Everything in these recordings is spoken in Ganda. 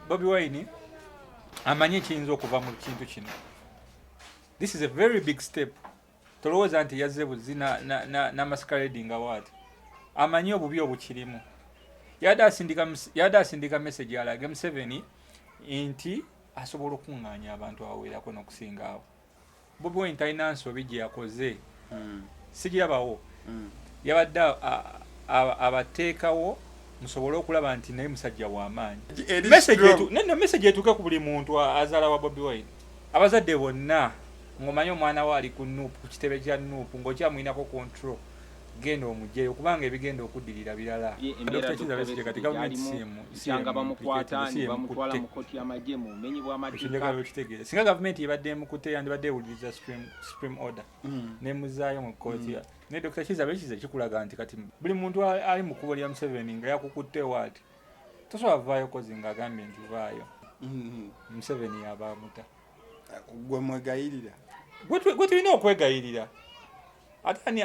Bobi Wine amanyi kiyinza okuva mu kintu kino. This is a very big step. Tolowooza nti yazze buzi na masquerading award. Amanyi obubi obukirimu. Yada asindika message alage Museveni nti asobola okuŋŋaanya abantu aweerako n'okusinga awo. Bobi Wine talina nsobi gye yakoze. Sigirabawo. Yabadde abateekawo musobole okulaba nti naye musajja w'amaanyi. Message etuuke ku buli muntu azaala wa Bobi Wine. Abazadde bonna ng'omanyi omwana we ali ku Nuupu, ku kitebe kya Nuupu, ng'okyamuyinako control. Genda omugyeyo kubanga ebigenda okuddirira birala. Dr. Kizza Besigye kati gavumenti simu bamukwata ne bamutwala mu kkooti y'amagye mu bumenyi bw'amateeka. Singa gavumenti ebadde emukute yandibadde ewuliriza supreme order n'emuzaayo mu kkooti. Ne Dr. Kizza Besigye kikulaga nti kati buli muntu ali mu kkubo lya Museveni nga yakukutte waati tosobola vaayo kozi ng'agambye nti vaayo. Museveni yaba amuta. Gwe mwegayirira. Gwe tulina okwegayirira. Ani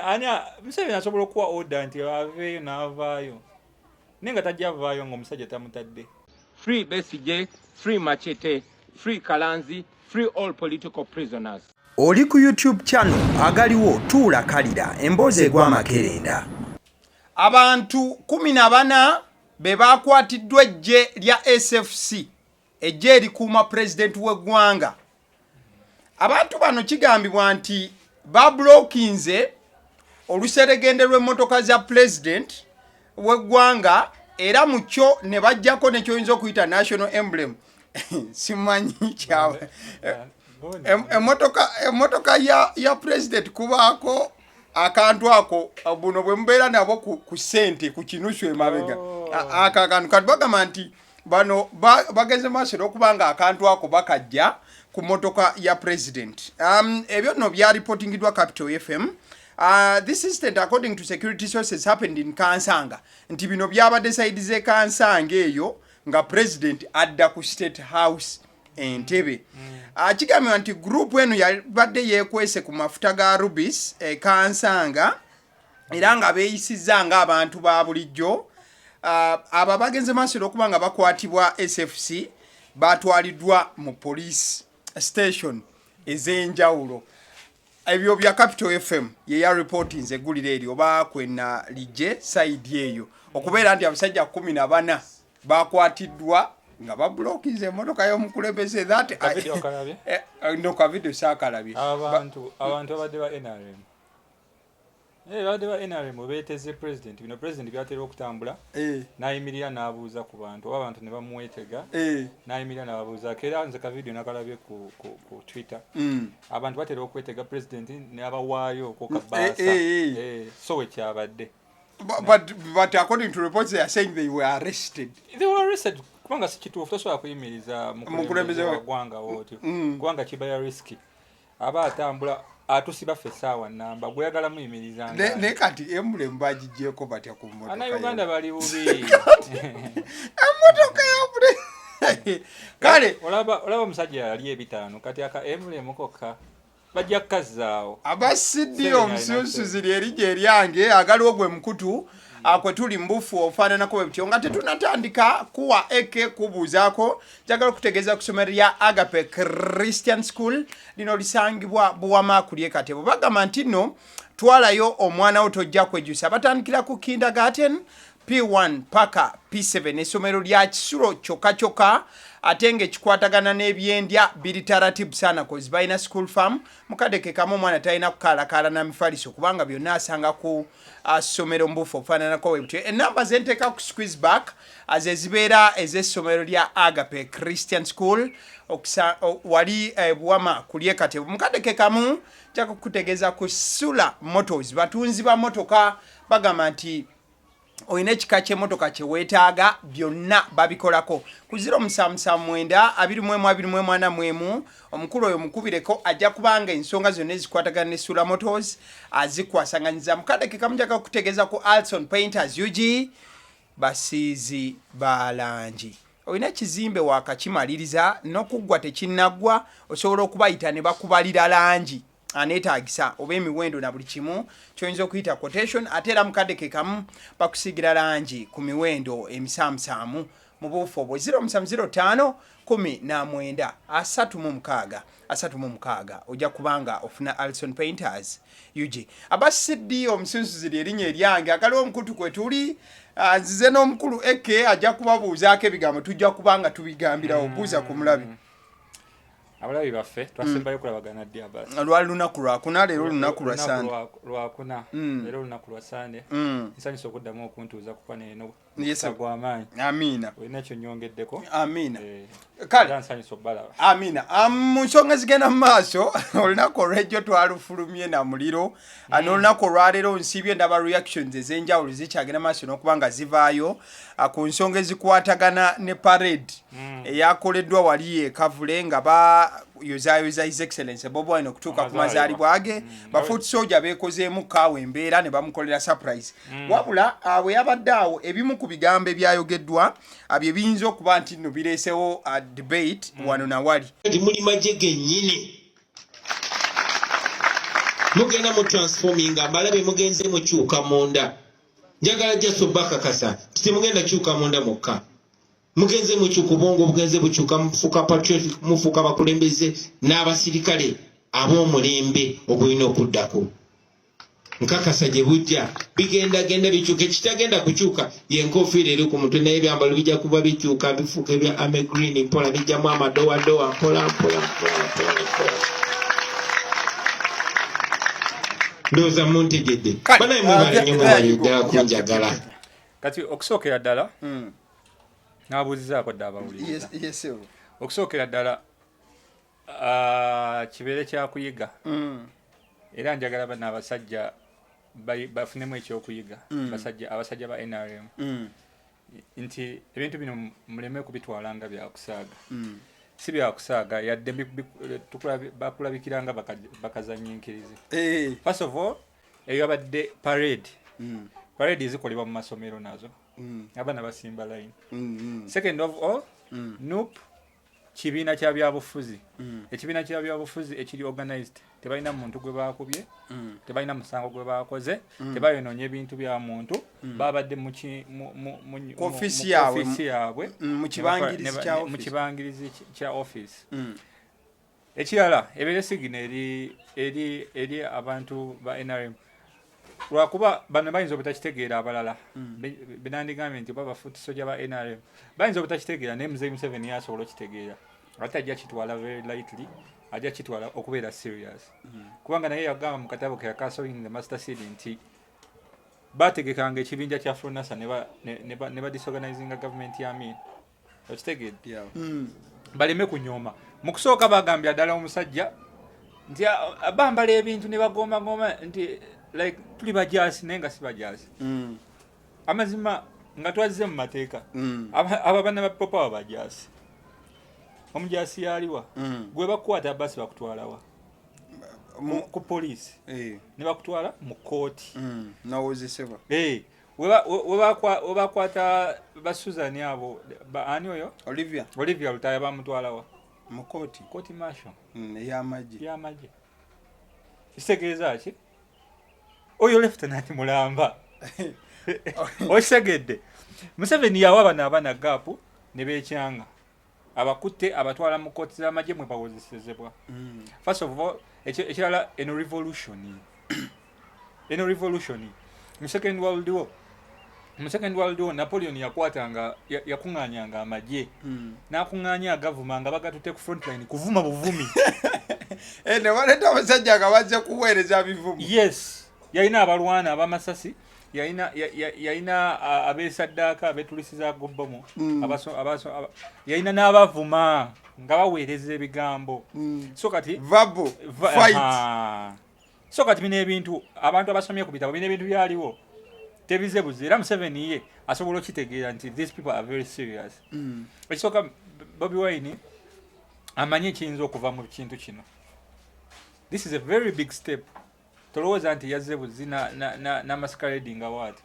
Museveni asobola okuwa order nti aveeyo n'avaayo naye nga tajja avaayo ng'omusajja tamutadde. Free Besigye, free Machete, free Kalanzi, free all political prisoners. Oli ku YouTube channel agaliwo tuula kalira emboozi egw'amakerenda. Abantu 14 be bakwatiddwa eggye lya SFC, eggye erikuuma president w'eggwanga. Abantu bano kigambibwa nti bablokinze oluseregende lw'emmotoka za president w'eggwanga era mu kyo ne bajjako nekyoyinza okuyita national emblem. Simanyi kyawe. Emmotoka ya president kubaako akantu ako buno bwe mbeera nabo ku ssente ku kinusu emabega. Akakantu kati bagamba nti bano bageze maaso n'okubanga akantu ako bakajja ku motoka ya president. Ebyo no bya reportingidwa Capital FM. This incident, according to security sources, happened in Kansanga. Nti bino byabadde side ze Kansanga eyo nga president adda ku State House Entebbe. Kigambibwa nti group eno yabadde yeekwese ku mafuta ga Rubis Kansanga era nga beeyisizza nga abantu ba bulijjo. Aba bagenze maaso okuba nga bakwatibwa SFC batwaliddwa mu police station ez'enjawulo. Ebyo bya Capital FM ye ya reportings eggulire eri oba kwena lije side eyo okubeera nti abasajja 14 bakwatiddwa nga bablokize emmotoka y'omukulembeze that ndo ka video sakalabye abantu abadde ba NRM badde ba NRM beeteze president bino president byatera okutambula nayimirira n'abuuza ku bantu oba abantu ne bamwetega nayimirira n'ababuuza kera nze ka video nakalabye ku Twitter abantu batera okwetega president ne abawaayo ko kabaasa so wekyabadde but according to reports they are saying they were arrested kubanga si kituufu tosobola kuyimiriza mukulembeze wa ggwanga woti kubanga kibaya riski aba atambula atusiba ffe saawa namba gweyagala muyimiriza ne kati emulemu bagigyeko batya ku mmotoka ana Uganda bali bubi emmotoka ya kale olaba omusajja yali ebitaano kati aka emulemu kokka bajja kukazaawo abasiddi omususuzi lyerije eryange agaliwo gwe mukutu akwe tuli mbufu ofaananako bwe bityo nga tetunatandika kuwa eke kubuuzaako njagala okutegeeza ku ssomero lya Agape Christian School lino lisangibwa Buwama kulye Katebo. Bagamba nti nno twalayo omwana wo tojja kwejusa. Batandikira ku kindergarten P1 paka P7 essomero lya Kisulo kyokka ate ng'ekikwatagana n'ebyendya biri taratibu sana kozi balina school farm mukadeke kamu omwana talina kukalakala na mifaliso kubanga byonna asanga ku ssomero mbufu ofaananako bwe butyo. Enamba zenteeka ku squeeze back azezibeera ez'essomero lya Agape Christian School wali Buwama kulye Katebo. Mukadeke kamu njagala kukutegeeza ku Sula Motors batunzi ba motoka bagamba nti oyina ekika ky'emmotoka kye weetaaga byonna babikolako ku 0779 omukulu oyo mukubireko ajja kubanga ensonga zonna ezikwatagana ne Sula Motors azikwasanganyiza. Mukadeke kamu njagala kutegeeza ku Alson Painters UG basiizi balangi. Oyina ekizimbe wakakimaliriza n'okuggwa tekinnaggwa osobola okubayita ne bakubalira langi aneetaagisa oba emiwendo na buli kimu kyoyinza okuyita quotation ate era mukadeke kamu bakusigira langi ku miwendo emisaamusaamu mu buufu obwo 0705 19 36 ojja kubanga ofuna Alison Painters UG abasidi omusunsuzi erinnya eryange akaliwo omukutu kwe tuli nzize n'omukulu eke ajja kubabuuzaako ebigambo tujja kubanga tubigambira obuuza ku mulabi abalabi baffe twasembayo kulabagana ddi abasi lwali lunaku lwakuna leero lunaku lwa sande lwakuna leero lunaku lwa sande nsanyusa okuddamu okuntuuza ku panel eno gw'amaanyi amiina olina kyonyongeddeko amiina kale nsanyusa obbalaba amiina mu nsonga zigenda mu maaso olunaku olw'ejjo twalufulumye na muliro n'olunaku olwaleero nsiibye ndaba reactions ez'enjawulo zikyagenda maaso n'okuba nga zivaayo ku nsonga ezikwatagana ne parade eyakoleddwa wali ekavule nga bayozayoza his excellence Bobi Wine okutuuka ku mazaalibwa ge bafuuti soja beekozeemu kaawa embeera ne bamukolera surprise wabula bwe yabadde awo ebimu ku bigambo ebyayogeddwa bye biyinza okuba nti nno bireesewo debate wano na wali muli magye gennyini mugenda mu transforming abalabe mugenze mukyuka munda njagala jaso bakakasa temugenda kyuka munda mukka mugenze mukyuka obwongo bugenze bukyuka mufuka patriotic mufuka bakulembeze n'abasirikale ab'omulembe ogulina okuddako nkakasa gye bujja bigenda bikyuka ekitagenda kukyuka yenkofiira eri ku mutwe naye ebyambalo bijja kuba bikyuka bifuuka ebya ame green mpola bijjamu amadowadowa mpola ndowooza muntegedde banaye mwebale nnyo mwebali ddala kunjagala kati okusookera ddala n'abuuzizaako dda abawuliriza okusookera ddala kibeere kyakuyiga era njagala bano abasajja bafunemu ekyokuyiga abasajja ba NRM nti ebintu bino muleme kubitwala nga byakusaaga si byakusaaga yadde bakulabikiranga bakazanyinkirizi first of all eyo abadde parade ezikolebwa mu masomero nazo abaana basimba line second of all NUP kibiina kya byabufuzi ekibiina kya byabufuzi ekiri organized tebalina muntu gwe bakubye tebalina musango gwe bakoze tebayonoonye ebintu bya muntu babadde mu office yaabwe mu kibangirizi kya office ekirala ebeere sigina eri abantu ba NRM lwakuba bano bayinza obutakitegeera abalala benandigambye nti babafuuti soja ba NRM bayinza obutakitegeera naye Muzeeyi Museveni yasobola okitegeera ate ajja kitwala very lightly ajja kitwala okubeera serious kubanga naye yagamba mu katabo ke Castling the Master Seed nti bategekanga ekibinja kya Fronasa ne ba disorganizinga government ya Amin okitegeedde baleme kunyooma mu kusooka bagambye ddala omusajja nti bambala ebintu ne bagomagoma nti like tuli bajaasi naye nga si bajaasi amazima nga twazze mu mateeka aba bana ba popa wa bajaasi omujaasi yaliwa gwe bakukwata basi bakutwalawa ku poliisi ne bakutwala mu kooti nawozesebwa we bakwata ba Susan abo ani oyo Olivia Lutaya bamutwalawa mu kooti marshal ey'amagye kitegeeza ki oyo Lieutenant Mulamba okitegeedde Museveni yawa bano abaana gaapu ne beekyanga abakutte abatwala mu kooti z'amagye mwe bawozesezebwa first of all ekirala eno revolution mu second world war Napoleon yakwatanga yakuŋŋaanyanga amagye n'akuŋŋaanya agavuma nga bagatutte ku frontline kuvuma buvumi ne baleeta abasajja nga bazze kuweereza bivumu yes yalina abalwana abamasasi yalina abeesaddaaka abeetulisiza gobbomu yalina n'abavuma nga baweereza ebigambo so kati so kati bino ebintu abantu abasomye ku bitabo bino ebintu byaliwo tebizebuze era Museveni ye asobola okitegeera nti these people are very serious ekisooka Bobi Wine amanyi ekiyinza okuva mu kintu kino this is a very big step tolowooza nti yazze buzi n'amasquerading awaati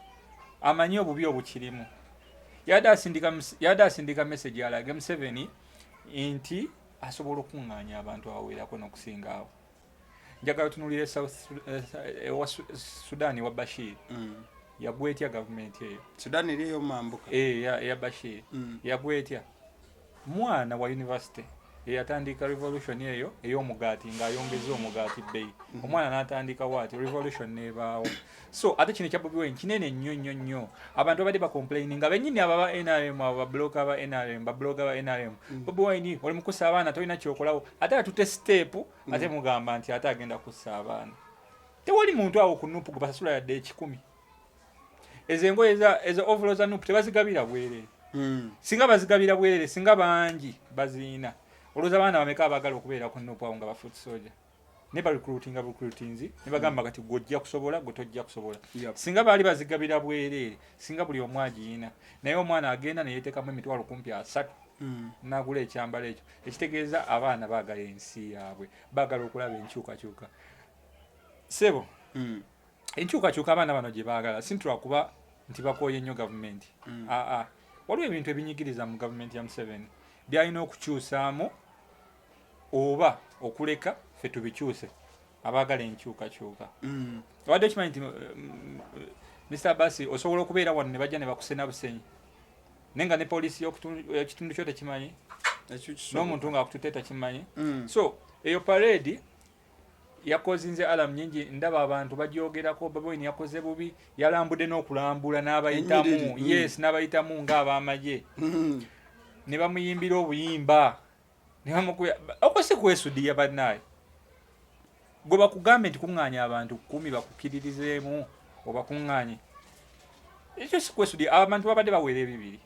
amanyi obubi obukirimu yadde asindika message alage Museveni nti asobola okuŋŋaanya abantu abawerako n'okusinga awo njagala tunuulire Sudan wa Bashir yagwetya government eyo Sudan iliyo mambuka ya Bashir yagwetya mwana wa university eyatandika revolution eyo ey'omugaati ng'ayongeza omugaati bei omwana n'atandika waati revolution nebaawo so ate kino ekya Bobi Wine kinene nnyo abantu babadde bacomplaining nga bennyini ababa NRM ababloga ba NRM babloga ba NRM Bobi Wine oli mukusa abaana tolina kyokolawo ate atute step ate mugamba nti ate agenda kussa abaana tewali muntu awo ku Nuupu gubasasula yadde 10 ezo engoye ezo overall za Nuupu tebazigabira bwerere singa bazigabira bwerere singa bangi baziina olowooza abaana bameka abagala okubeera ku Nuupu awo nga ba foot soldier ne ba recruitinzi ne bagamba kati gw'ojja kusobola gwe tojja kusobola singa baali bazigabira bwerere singa buli omu agiina naye omwana agenda ne yeeteekamu emitwalo kumpi 3 n'agula ekyambalo ekyo ekitegeeza abaana baagala ensi yaabwe baagala okulaba enkyukakyuka sebo enkyukakyuka abaana bano gye baagala sintula kuba nti bakooye nnyo gavumenti waliwo ebintu ebinyigiriza mu gavumenti ya Museveni byalina okukyusaamu oba okuleka ffe tubikyuse abaagala enkyukakyuka obadde okimanyi nti Mr. Abasi osobola okubeera wano ne bajja ne bakusena busenyi naye nga ne poliisi y'ekitundu kyo tekimanyi n'omuntu ng'akututte takimanyi so eyo parade yakozinze alamu nyingi ndaba abantu bagyogerako Bobi Wine yakoze bubi yalambudde n'okulambula n'abayitamu yes n'abayitamu ng'abamagye ne bamuyimbira obuyimba ne bamukuya okwese kwesudiya bannaye gwe bakugambe nti kuŋŋaanya abantu 10 bakukkiririzeemu oba kuŋŋaanye ekyo si kwesudiya abantu babadde bawera ebibiri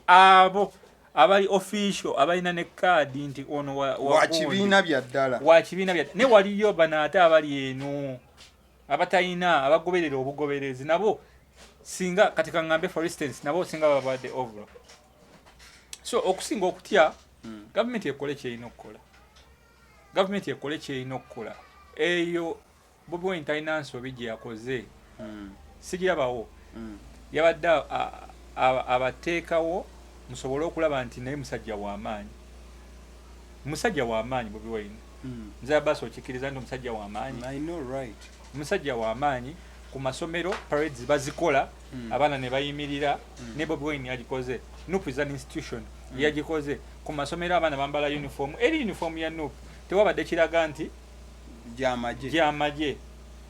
abo abali official abalina ne kaadi nti ono wa kibiina bya ddala ne waliyo bano ate abali eno abatayina abagoberera obugoberezi nabo singa kati kaŋŋambe for instance nabo singa babadde overall so okusinga okutya gavumenti ekole kyerina okukola eyo Bobi Wine talina nsobi gye yakoze sigirabawo yabadde abateekawo musobole okulaba nti naye musajja w'amaanyi Bobi Wine nze Abbas okikkiriza nti omusajja w'amaanyi ku masomero parades bazikola abaana ne bayimirira ne Bobi Wine yagikoze Nuupu is an institution yagikoze ku masomero abaana bambala uniform eri uniform ya Nuupu tewabadde kiraga nti gyamagye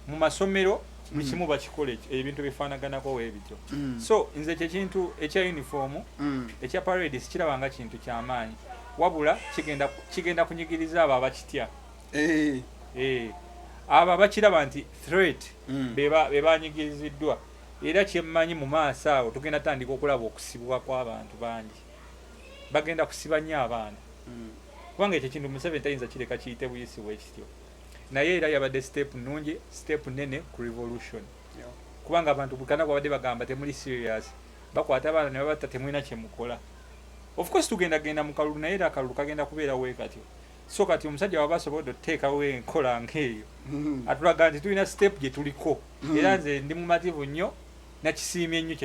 mu masomero buli kimu bakikola ebintu bifaanaganako weebityo so nze kyekintu ekya uniform ekya parade sikirabanga kintu kyamaanyi wabula kigenda kunyigiriza abo abakitya abo abakiraba nti threat bebanyigiriziddwa era kyemmanyi mu maaso awo tugenda tandika okulaba okusibwa kw'abantu bangi bagenda kusiba nnyo abaana kubanga ekyo kintu Museveni tayinza kireka kiyite buyisi bwekityo naye era yabadde step nnungi step nene ku revolution kubanga abantu bukana kwabadde bagamba temuli serious bakwata abaana ne babatta temulina kyemukola of course tugendagenda mu kalulu naye era akalulu kagenda kubeera we katyo so kati omusajja waba asobodde oteekawo enkola ng'eyo atulaga nti tulina step gye tuliko era nze ndi mumativu nnyo nakisiimye nnyo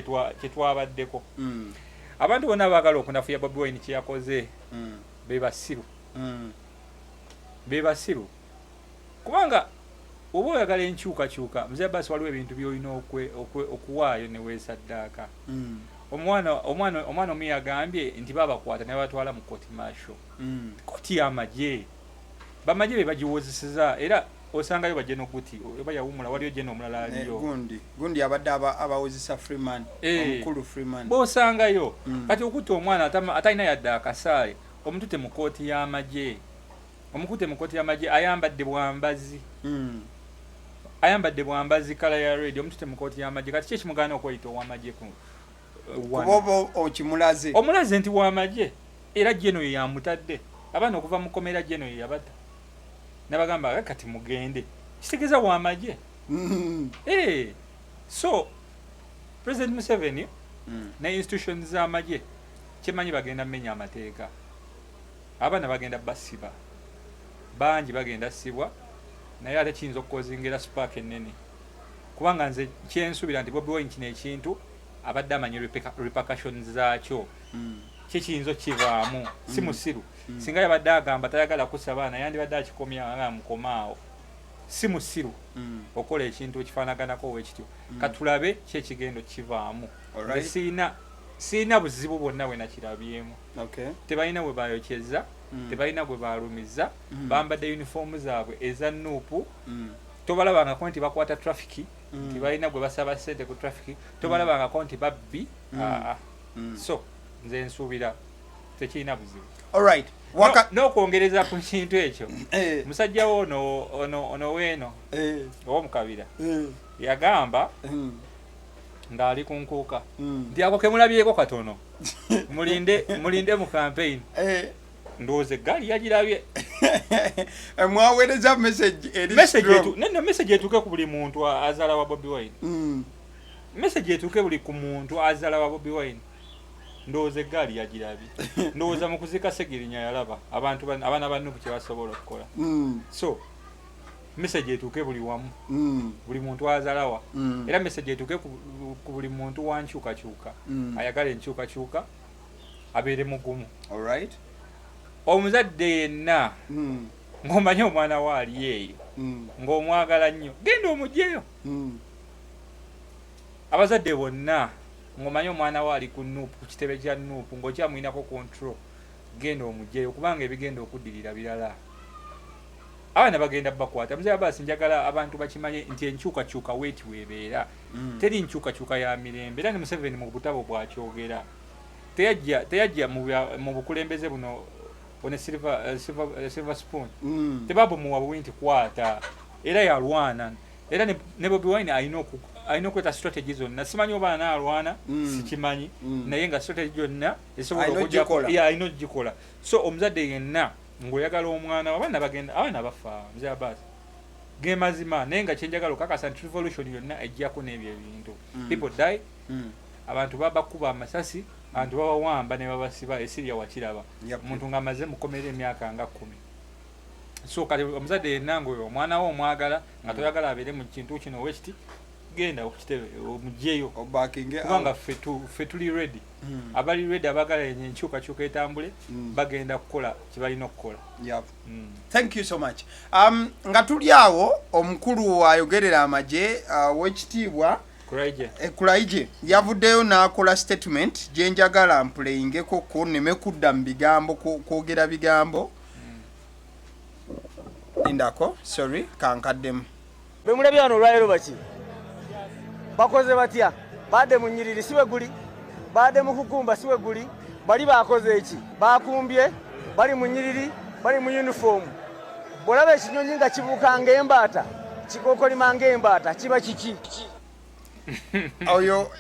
kyetwabaddeko abantu bonna baagala okunafuya Bobi Wine kyeyakoze be basiru kubanga oba oyagala enkyukakyuka Mzee Abbas waliwo ebintu by'olina okuwaayo ne weesaddaaka omwana omu yagambye nti babakwata ne batwala mu kooti maasho kooti y'amagye bamagye be bagiwozeseza era osangayo bajeno guti oba yawumula waliyo jeno omulala aliyo gundi abadde abawozesa Freeman omukulu Freeman bosangayo kati okuta omwana atalina yadde akasaale omutute mu kooti y'amagye ayambadde bwambazi kala ya radio omutute mu kooti y'amagye kati kye kimugaana okweyita ow'amagye omulaze nti w'amagye era jeno ye yamutadde abaana okuva mu komera jeno ye yabatta nabagamba kati mugende kitegeeza w'amagye so President Museveni ne institutions z'amagye kimanyi bagenda mmenya amateeka abaana bagenda basiba bangi bagenda sibwa naye ate kiyinza okukozingera spark ennene kubanga nze kyensuubira nti Bobi Wine kino ekintu abadde amanyi repercussions zaakyo kiyinza okivaamu si musiru singa yabadde agamba tayagala kusa baana yandibadde akikomya nga mukomaawo si musiru okola ekintu ekifaanaganako wekityo katulabe kyekigendo kivaamu siina buzibu bwonna bwe nakirabyemu tebalina bwe bayokyeza tebalina bwe balumiza bambadde yunifoomu zaabwe eza nuupu tobalabangako nti bakwata trafiki tibalina gwe basaba ssente ku trafiki tobalabangako nti babbi so nze nsuubira tekirina buzibu alright n'okwongereza ku kintu ekyo musajjawo ono weeno ow'omukabira yagamba ng'ali ku nkuuka nti ako kemulabyeko katono mulinde mu campaign ndowooza eggaali yagirabye mwaweereza message etuuke ku buli muntu azaala wa Bobi Wine message etuuke buli ku muntu azaala wa Bobi Wine ndowooza eggaali yagirabye ndowooza mu kuzika Segirinya yalaba abaana ba Nuupu kye basobola okukola so message etuuke buli wamu buli muntu azalawa era message etuuke ku buli muntu wa nkyukakyuka ayagala enkyukakyuka abeere mugumu alright omuzadde yenna ng'omanyi omwana we ali eyo ng'omwagala nnyo genda omugyeyo abazadde bonna ng'omanyi omwana we ali ku Nuupu ku kitebe kya Nuupu ng'okyamuyinako control genda omugyeyo kubanga ebigenda okuddirira birala abaana bagenda bakwata muzee Abbas njagala abantu bakimanye nti enkyukakyuka weeti weebeera teri nkyukakyuka ya mirembe era ne Museveni mu butabo bwakyogera teyajja mu bukulembeze buno one silver spoon tebabomuwa buwi nti kwata era yalwana era ne Bobi Wine alina okweta strategy zonna simanyi oba anaalwana sikimanyi naye nga strategy gyonna esobola alina ogikola so omuzadde yenna ng'oyagala omwana abaana bafa muzee Abbas ge mazima naye nga kyenjagala okakasa nti revolution yonna ejjako n'ebyo ebintu people die abantu babakuba amasasi abantu babawamba ne babasiba esirya wakiraba omuntu ng'amaze mukomera emyaka nga 10 so kati omuzadde yenna ng'oyo omwana we omwagala nga toyagala abeere mu kintu kino wekiti genda okitebe omugyeyo kubanga ffe tuli ready abali ready abagala enkyukakyuka etambule bagenda kukola kibalina okukola thank you so much nga tuli awo omukulu ayogerera amagye w'ekitiibwa Kulaije yavuddeyo n'akola statement gye njagala mpuleyingeko ko neme kudda mu bigambo kwogera bigambo indako sorry kankaddemu bemulabye wano olwaleero baki bakoze batya badde mu nnyiriri siwe guli badde mu kukumba siwe guli bali bakoze eki bakumbye bali mu nnyiriri bali mu uniform bwolaba ekinyonyi nga kibuukanga embaata kikokolima ng'embaata kiba kiki oyo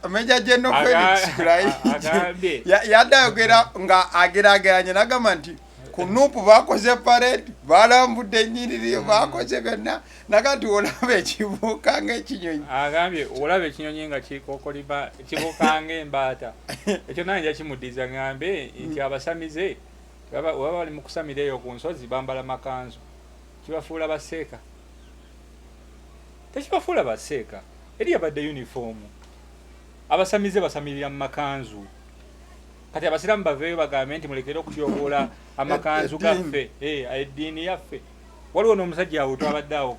Meja General Felix Kulaije yadayogera nga ageraageranye nagamba nti ku Nuupu bakoze parade balambudde ennyiriri bakoze byonna nakati olaba ekibuuka ng'ekinyonyi agambye olaba ekinyonyi nga kikokolima kibuuka ng'embaata ekyo naye nja kimuddiza ngambe nti abasamize baba bali mu kusamira eyo ku nsozi bambala makanzu kibafuula baseeka tekibafuula baseeka eri abadde yunifoomu abasamize basamirira mu makanzu kati abasiraamu baveeyo bagambe nti mulekere okutyoboola amakanzu gaffe eddiini yaffe waliwo n'omusajja awo twabadde awo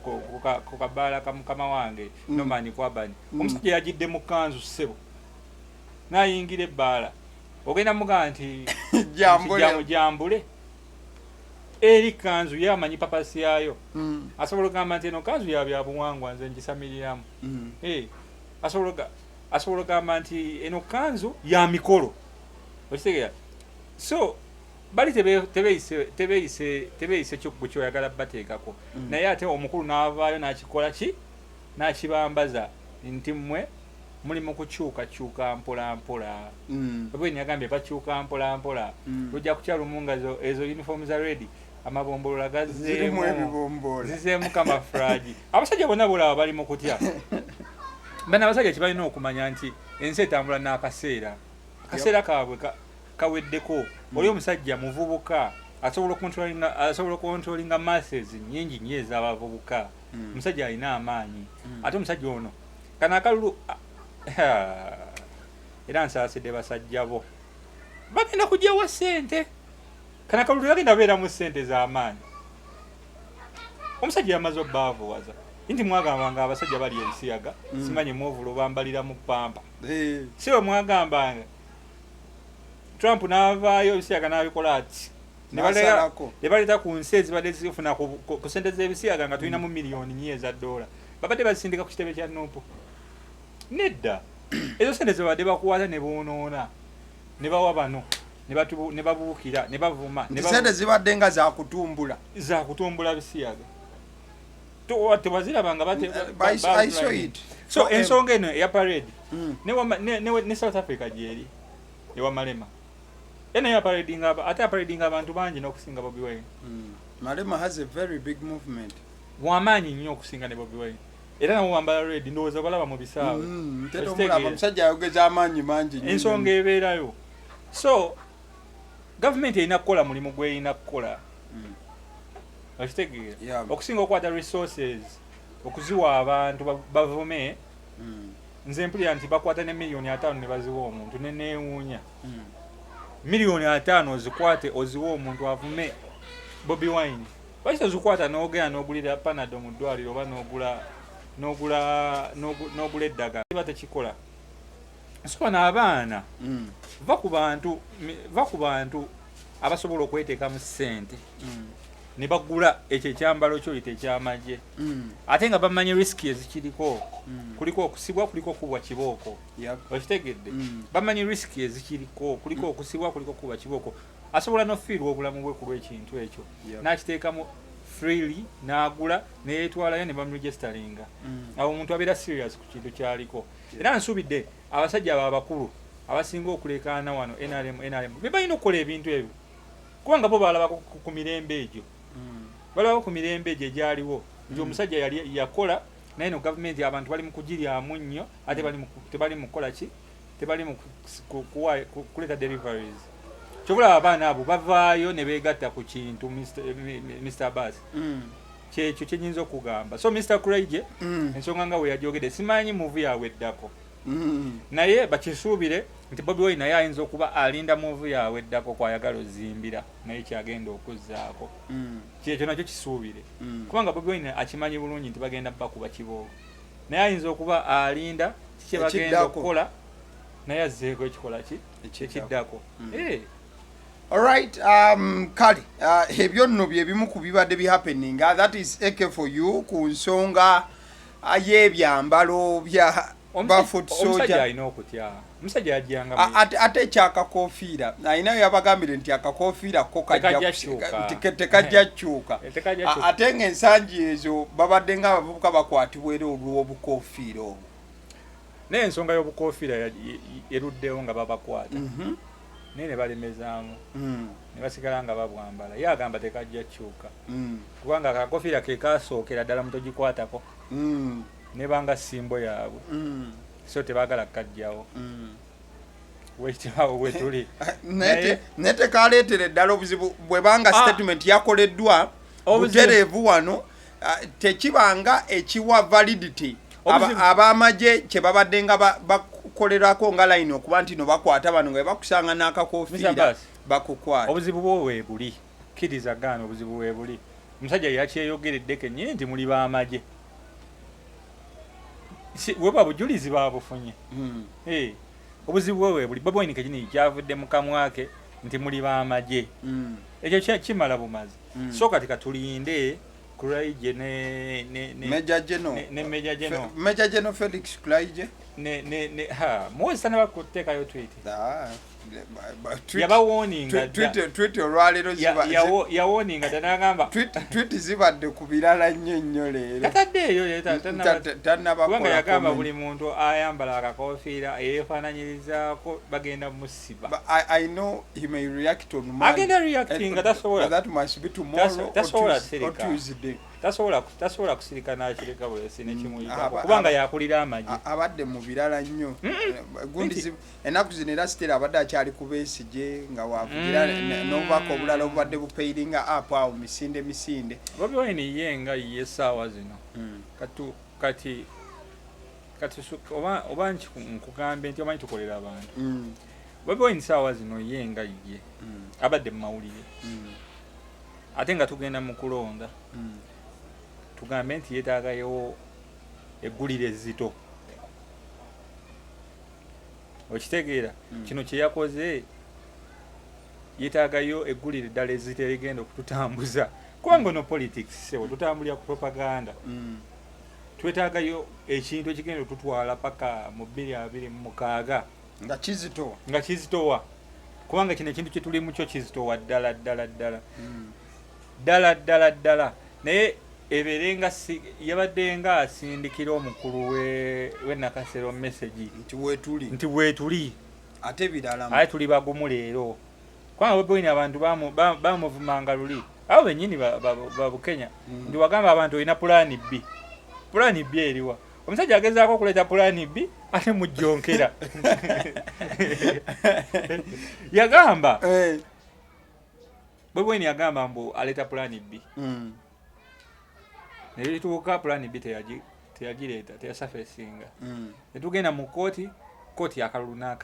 ku kabaala kamukama wange Norman Kwabani omusajja yagidde mu kanzu ssebo n'ayingira ebbaala ogenda mugamba nti jambule eri kanzu ye amanyi papasi yayo asobola okugamba nti eno kanzu ya byabuwangwa nze ngisamiriramu asobola okugamba nti eno kanzu ya mikolo okitegeera so bali tebeeyise kyoyagala bateekako naye ate omukulu n'avaayo n'akikola ki n'akibambaza nti mmwe muli mu kukyukakyuka mpolampola bweni yagambye bakyuka mpolampola lujja kukyalumu nga ezo uniform za redi amabombolola gazizeemu kamafuraji abasajja bonna bolaba bali mu kutya bana abasajja kibalina okumanya nti ensi etambula n'akaseera akaseera kaabwe kaweddeko oli omusajja muvubuka asobola okontrolinga masses nyingi nnyo ez'abavubuka omusajja alina amaanyi ate omusajja ono kana akalulu era nsaasidde basajja bo bagenda kugyawa ssente kana akalulu yagenda beera mu ssente z'amaanyi omusajja yamaze obbaavuwaza nti mwagambanga abasajja bali ebisiyaga simanyi muovulo bambalira mu pampa si bwe mwagambanga Trump n'avaayo ebisiyaga n'abikola ati ne baleeta ku nsi ezibadde zifuna ku sente z'ebisiyaga nga tulina mu miliyoni nyi eza $. Babadde bazisindika ku kitebe kya Nuupu. Nedda ezo sente zibadde bakuwata ne boonoona ne bawa bano ne babuukira ne bavuma sente zibadde nga zakutumbula bisiyaga tewazirabanga so ensonga eno eya parade ne South Africa gyeri ewa Malema ena aparadinga abantu bangi n'okusinga Bobi Wine. Malema has a very big movement. Wamaanyi nnyo okusinga ne Bobi Wine. Era nabo wambala red ndowooza balaba mu bisaawe. Tero mulaba musajja ayogeza amaanyi mangi nnyo. Ensonga ebeerayo. So government erina kukola mulimu gwe erina kukola. Okitegeera. Okusinga okukwata resources okuziwa abantu bavume. Nze mpulira nti bakwata ne miliyoni 5 ne baziwa omuntu ne neewuunya. Miliyoni 5 ozikwate oziwa omuntu avume Bobi Wine. Lwaki ozikwata n'ogenda n'ogulira Panadol mu ddwaliro oba n'ogula eddagala batekikola. So n'abaana va ku bantu abasobola okweteekamu ssente ne bagula ekyo ekyambalo kyo ekyamagye ate nga bamanyi risiki ezikiriko kuliko okusibwa kuliko okubwa kibooko okitegedde bamanyi risiki ezikiriko kuliko okusibwa kuliko okubwa kibooko asobola n'ofiirwa obulamu bwe ku lw'ekintu ekyo n'akiteekamu freely n'agula neyeetwalayo ne bamuregisteringa awo omuntu abeera serious ku kintu kyaliko era nsuubidde abasajja abo abakulu abasinga okulekaana wano NRM be balina okukola ebintu ebyo kubanga bo balaba ku mirembe egyo balaba ku mirembe egyo egyaliwo nti omusajja yakola naye no gavumenti abantu bali mu kugiryamu nnyo ate tebali mu kukola ki tebali mu kuleeta deliveries kyobula abaana abo bavaayo ne beegatta ku kintu Mr. Abbas kyekyo kyenyinza okugamba so Mr. Kuraije ensonga nga we yajogedde simanyi muvi yawe eddako naye bakisuubire nti Bobi Wine naye ayinza okuba alinda muvi yawe eddako kwayagala ozimbira naye kyagenda okuzzaako kyekyo nakyo kisuubire kubanga Bobi Wine akimanyi bulungi nti bagenda bakuba kiboobo naye ayinza okuba alinda kikye bagenda okukola naye azzeeko ekikola ki ekiddako Alright, kale ebyo nno bye bimu ku bibadde bihappening that is AK for you ku nsonga y'ebyambalo bya Bafoot Soldier alina okutya omusajja yajjanga ate ekyakakofiira ayinayo yabagambire nti akakofiira ko tekajja kyuka ate ng'ensangi ezo babadde nga abavubuka bakwatibwa era olw'obukofiira obwo naye ensonga y'obukofiira eruddewo nga babakwata naye ne balemezaamu ne basigala nga babwambala ye agamba tekajja kyuka kubanga akakofiira ke kasookera ddala mutogikwatako nebanga simbo yaabwe so tebaagala kajjawo wekitibaawo bwe tuli naye tekaleetera eddala obuzibu bwebanga statement yakoleddwa butereevu wano tekibanga ekiwa validity ab'amagye kye babadde nga bakolerako nga line okuba nti no bakwata bano nga bakusanga n'akakofiira bakukwata obuzibu bwo weebuli kkiriza gaana obuzibu weebuli omusajja yakyeyogeredde kennyini nti muli b'amagye weba bujulizi babufunye obuzibu bwe buli Bobi Wine kegini kyavudde mu kamwa ke nti muli b'amagye ekyo kimala bumazi so kati katulinde Kuraije ne Major General Felix Kuraije Moses n'abakuteekayo tweet yabawoninga tweet olwaleero yawoninga tanagamba tweet zibadde ku birala nnyo leero tataddeeyo kubanga yagamba buli muntu ayambala akakofiira eyeefaananyirizaako bagenda musiba. I know he may react on Monday. Agenda reactinga tasobola. That must be tomorrow or Tuesday. Tasobola kusirika n'akireka bwesi nekimuyitako kubanga yakulira amagi abadde mu birala nnyo gundi ennaku zino era sitera abadde akyali ku Besigye nga wavugira n'obubaka obulala obubadde bupeiringa apo awo misinde Bobi Wine yenga ye saawa zino kati oba nkugambe nti omanyi tukolera abantu Bobi Wine saawa zino yenga ye abadde mu mawulire ate nga tugenda mu kulonda tugambe nti yeetaagayo eggulire ezzito okitegeera kino kye yakoze yeetaagayo eggulire ddala ezzito erigenda okututambuza kubanga ono politics sewo tutambulira ku propaganda twetaagayo ekintu ekigenda otutwala paka mu 2026 nga kizitowa kubanga kino ekintu kyetuli mu kyo kizitowa ddala naye ebeerenga yabadde nga asindikira omukulu we Nakasero message nti weetuli ate birala aye tuli bagumu leero kubanga Bobi Wine abantu bamuvumanga luli abo bennyini ba Bukenya ndi wagamba abantu olina pulaani B eriwa omusajja agezaako okuleeta pulaani B ate mujjonkera yagamba Bobi Wine yagamba mbu aleeta pulaani B nerituuka pulaani B teyagireeta teyasafesinga netugenda mu kooti akalulu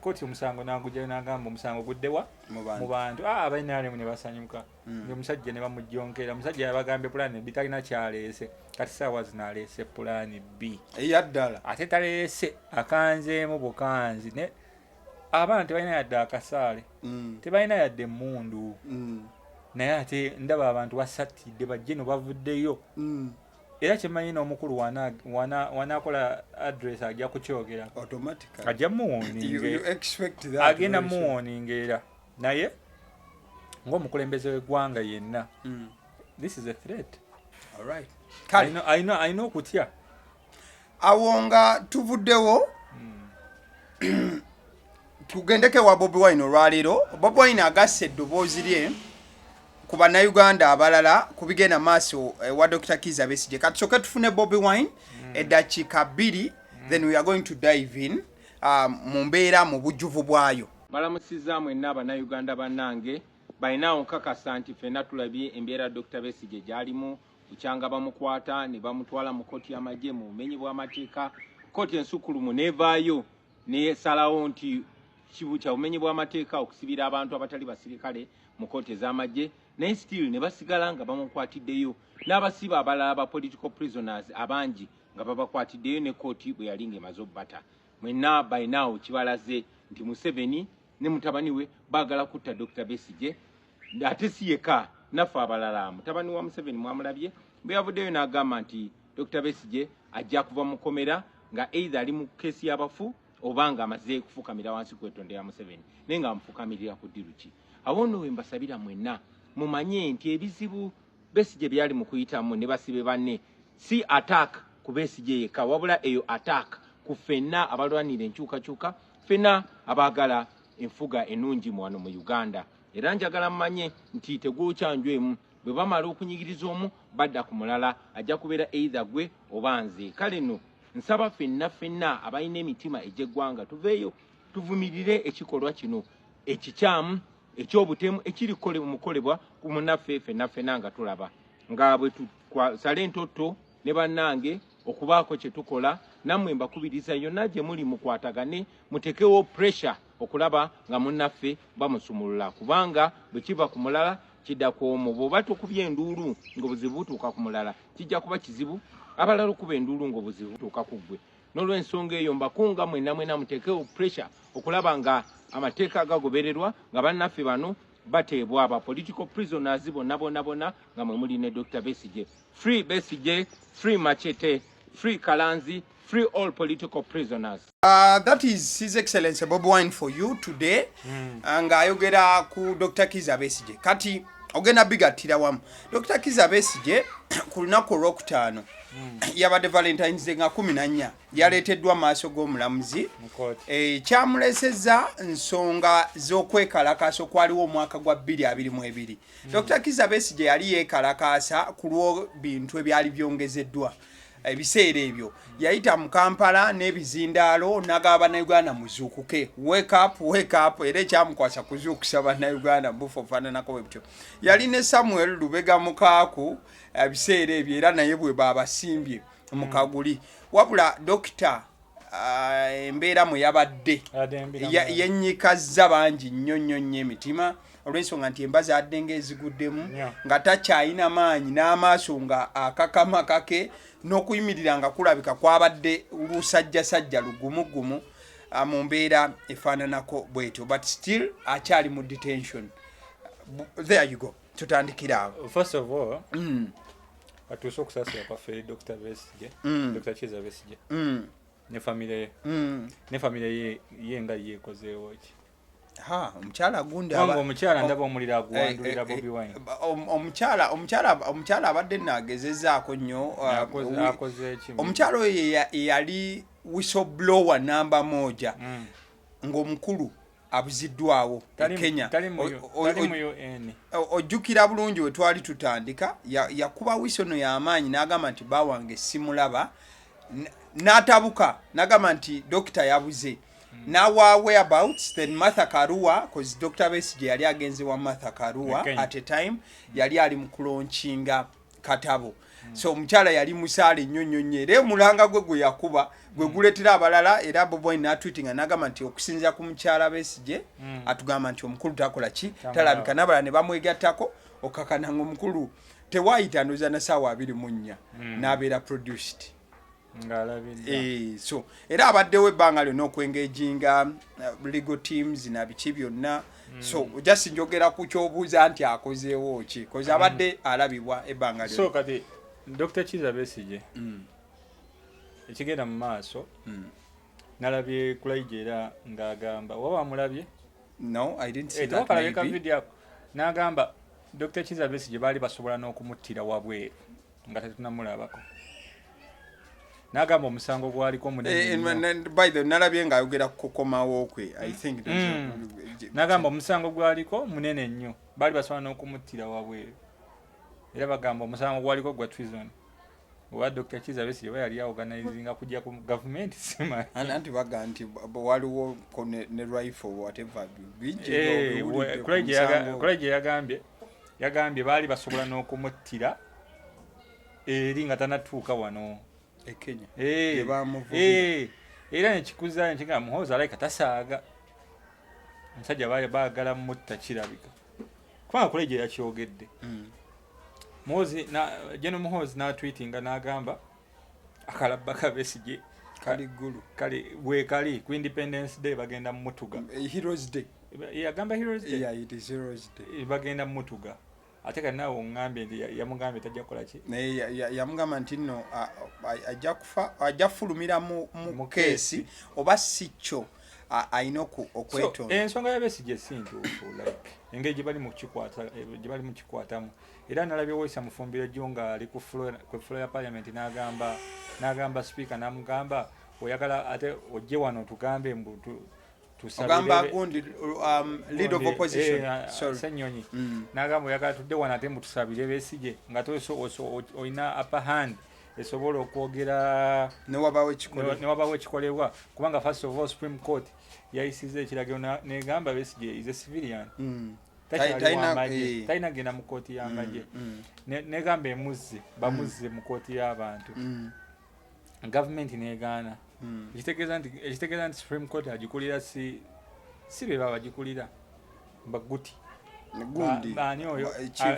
kooti omusango nagujjayo nagamba omusango guddewa mu bantu abainaalemu ne basanyuka omusajja ne bamujjonkera omusajja yabagambye pulaani B talina kyaleese kati saawa zino aleese pulaani B eyaddala ate taleese akanzeemu bukanzi ne abaana tebalina yadde akasaale tebalina yadde emmundu naye ate ndaba abantu basatidde bajje no bavuddeyo era kyemanyi n'omukulu wanaakola address ajja kukyogera ajja agenda muwoninga naye ng'omukulembeze w'eggwanga yenna this is a threat alina okutya awo nga tuvuddewo tugendeke wa Bobi Wine olwaleero Bobi Wine agasse eddoboozi lye ku bannayuganda abalala kubigenda maaso wa Dr. Kizza Besigye katusoke tufune Bobi Wine eddakiika 2 then we are going to dive in mu mbeera mu bujjuvu bwayo balamusizza mwenna abannayuganda bannange balinawo nkakasa nti ffenna tulabye embeera Dr. Besigye gy'alimu bukyanga bamukwata ne bamutwala mu kooti y'amagye mu bumenyi bw'amateeka kooti ensukulumu neevaayo nesalawo nti kibu kya bumenyi bw'amateeka okusibira abantu abatali basirikale mu kooti ez'amagye naye still ne basigala nga bamukwatiddeyo n'abasiba abalala ba political prisoners abangi nga babakwatiddeyo ne kooti bwe yali ng'emaze obbata mwenna balinawo kibalaze nti Museveni ne mutabani we baagala kutta Dr. Besigye ate si yeka naffe abalala mutabani wa Museveni mwamulabye bwe yavuddeyo n'agamba nti Dr. Besigye ajja kuva mu kkomera nga either ali mu keesi y'abafu oba nga amaze kufukamira wansi kwetondera Museveni naye nga amufukamirira ku ddiru ki awo nno we mbasabira mwenna mumanye nti ebizibu Besigye byali mu kuyitamu ne basibe banne si attack ku Besigye yekka wabula eyo attack ku ffenna abalwanira enkyukakyuka ffenna abaagala enfuga ennungi wano mu Uganda era njagala mmanye nti tegwokyanjwemu bwe bamala okunyigiriza omu badda ku mulala ajja kubeera either gwe oba nze kale nno nsaba ffenna abalina emitima egy'eggwanga tuveeyo tuvumirire ekikolwa kino ekikyamu ekyobutemu ekiri mukolebwa ku munnaffe ffenna nga tulaba nga bwe twasala entotto ne bannange okubaako kye tukola nammwe mbakubiriza yonna gye muli mukwatagane mutekewo pressure okulaba nga munnaffe bamusumulula kubanga bwe kiva ku mulala kidda ku omu bw'oba tukubye enduulu ng'obuzibu butuuka ku mulala kijja kuba kizibu abalala okuba enduulu ng'obuzibu butuuka ku ggwe n'olw'ensonga eyo mbakunga mwenna mutekewo pressure okulaba nga amateeka agagobererwa nga bannaffe bano bateebwa aba political prisoners bonna nga mwe muli ne Dr. Besigye. Free Besigye, free Machete, free Kalanzi, free all political prisoners. That is His Excellency Bobi Wine for you today. Nga ayogera ku Dr. Kizza Besigye. Kati ogenda bigatira wamu. Dr. Kizza Besigye ku lunaku olwokutaano yabadde Valentine's Day nga 14 yaleeteddwa maaso g'omulamuzi kyamuleseza nsonga z'okwekalakaasa okwaliwo omwaka gwa 2022. Dr. Kizza Besigye yali yeekalakaasa ku lw'ebintu ebyali byongezeddwa ebiseera ebyo yayita mu Kampala n'ebizindaalo n'agaba bannayuganda muzuukuke wake up era ekyamukwasa kuzuukusa bannayuganda mbufu ofaananako bwe butyo yali ne Samuel Lubega Mukaaku ebiseera ebyo era naye bwe baabasimbye mu Kaguli wabula Dr. embeera mwe yabadde yennyikazza bangi nnyo emitima olw'ensonga nti embazi adde ng'eziguddemu nga takyayina maanyi n'amaaso nga akakama kake n'okuyimirira nga kulabika kwabadde lusajjasajja lugumugumu mu mbeera efaananako bwetyo but still akyali mu detention. There you go. Tutandikira awo. First of all, atuuse okusaasira kwaffe Dr. Besigye, Dr. Kizza Besigye ne famire ye nga yeekozeewo ki? Omukyala gundi omukyala ndaba omulira agwandulira Bobi Wine. Omukyala abadde naagezezaako nnyo. Omukyala oyo yali whistleblower namba moja ng'omukulu abuziddwawo Kenya. Ojjukira bulungi we twali tutandika yakuba wisono y'amaanyi n'agamba nti bawange simulaba n'atabuka n'agamba nti dokita yabuze. Nawa whereabouts then Martha Karua, because Dr. Besigye yali agenze wa Martha Karua at a time yali ali mu kulanchinga katabo. So omukyala yali musaale nnyo era omulanga gwe yakuba gwe guletera abalala era Bobi Wine n'atweetinga n'agamba nti okusinziira ku mukyala Besigye atugamba nti omukulu takola ki talabika n'abalala ne bamwegattako okakana ng'omukulu tewaayita ndoza na ssaawa 24 n'abeera produced. So era abaddewo ebbanga lyonna okwengeginga legal teams na biki byonna. So just njogera ku kyobuuza nti akozeewo ki koze abadde alabibwa ebbanga lyonna. So kati Dr. Kizza Besigye ekigenda mu maaso nalabye Kulaije era ng'agamba waba wamulabye? No, I didn't see that maybe. Video n'agamba Dr. Kizza Besigye baali basobola n'okumuttira wabweru nga tetunamulabako. Nagamba omusango gwaliko munene. By the nalabye ng'ayogera ku kukomawo kwe. I think nagamba omusango gwaliko munene nnyo baali basobola n'okumuttira wabweru era bagamba omusango gwaliko gwa treason. Wa Dr. Kizza Besigye yali organizinga kujja ku government sima anti baga nti waliwo ne rifle whatever Kulaije yagambye baali basobola n'okumuttira eri nga tanatuuka wano Kenya. Era nekikuza nkinga Muhoozi alayika tasaaga omusajja baagala mutta kirabika kubanga Kulaije yakyogedde. General Muhoozi n'atweetinga n'agamba akalabba ka Besigye kali ggulu bwe kali ku Independence Day bagenda mu Mutuga. Heroes Day. Yagamba Heroes Day? Yeah, it is Heroes Day. Bagenda mu Mutuga. Ate kati naawe ongambye nti yamugambye tajja kukola ki? Yamugamba nti nno ajja fulumira mu keesi oba si kyo ayina okwetonda. So ensonga ya Besigye si ntuufu like engeri gye bali mu kikwatamu era nalabye Woyisa Mufumbire jjo nga ali ku floor ya Parliament n'agamba speaker n'amugamba oyagala ate ojje wano tugambe mbu ogamba gundi lead of opposition Senyonyi n'agamba oyagala tudde wano ate mbu tusabire Besigye nga oyina upper hand esobola okwogera ne wabawo ekikolebwa kubanga first of all Supreme Court yayisize ekiragiro negamba Besigye is a civilian. Talina genda mu kooti y'amagye negamba emuzze bamuzze mu kooti y'abantu gavumenti negaana ekitegeeza nti Supreme Court agikulira si be babagikulira baguti gundi ani oyo